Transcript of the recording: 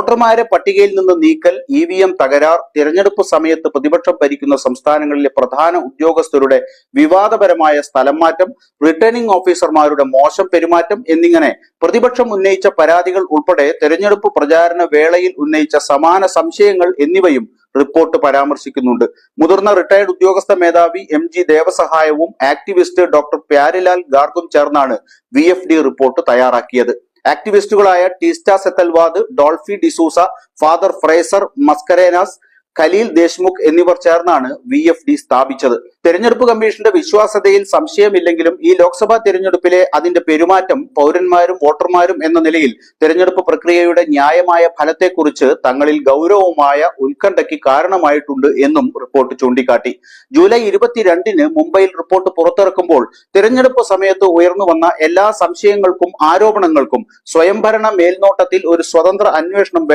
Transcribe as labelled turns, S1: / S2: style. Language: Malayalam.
S1: വോട്ടർമാരെ പട്ടികയിൽ നിന്ന് നീക്കൽ, EVM തകരാർ, തിരഞ്ഞെടുപ്പ് സമയത്ത് പ്രതിപക്ഷം ഭരിക്കുന്ന സംസ്ഥാനങ്ങളിലെ പ്രധാന ഉദ്യോഗസ്ഥരുടെ വിവാദപരമായ സ്ഥലം മാറ്റം, റിട്ടേണിംഗ് ഓഫീസർമാരുടെ മോശം പെരുമാറ്റം എന്നിങ്ങനെ പ്രതിപക്ഷം ഉന്നയിച്ച പരാതികൾ ഉൾപ്പെടെ തെരഞ്ഞെടുപ്പ് പ്രചാരണ വേളയിൽ ഉന്നയിച്ച സമാന സംശയങ്ങൾ എന്നിവയും റിപ്പോർട്ട് പരാമർശിക്കുന്നുണ്ട്. മുതിർന്ന റിട്ടയർഡ് ഉദ്യോഗസ്ഥ മേധാവി MG ദേവസഹായവും ആക്ടിവിസ്റ്റ് ഡോക്ടർ പ്യാരിലാൽ ഗാർഗും ചേർന്നാണ് VFD റിപ്പോർട്ട് തയ്യാറാക്കിയത്. ആക്ടിവിസ്റ്റുകളായ ടീസ്റ്റ സെത്തൽവാദ്, ഡോൾഫി ഡിസൂസ, ഫാദർ ഫ്രേസർ മസ്കരേനാസ്, ഖലീൽ ദേശ്മുഖ് എന്നിവർ ചേർന്നാണ് VFD സ്ഥാപിച്ചത്. തെരഞ്ഞെടുപ്പ് കമ്മീഷന്റെ വിശ്വാസ്യതയിൽ സംശയമില്ലെങ്കിലും ഈ ലോക്സഭാ തെരഞ്ഞെടുപ്പിലെ അതിന്റെ പെരുമാറ്റം പൗരന്മാരും വോട്ടർമാരും എന്ന നിലയിൽ തെരഞ്ഞെടുപ്പ് പ്രക്രിയയുടെ ന്യായമായ ഫലത്തെക്കുറിച്ച് തങ്ങളിൽ ഗൗരവമായ ഉത്കണ്ഠയ്ക്ക് കാരണമായിട്ടുണ്ട് എന്നും റിപ്പോർട്ട് ചൂണ്ടിക്കാട്ടി. ജൂലൈ 22-ന് മുംബൈയിൽ റിപ്പോർട്ട് പുറത്തിറക്കുമ്പോൾ തെരഞ്ഞെടുപ്പ് സമയത്ത് ഉയർന്നു വന്ന എല്ലാ സംശയങ്ങൾക്കും ആരോപണങ്ങൾക്കും സ്വയംഭരണ മേൽനോട്ടത്തിൽ ഒരു സ്വതന്ത്ര അന്വേഷണം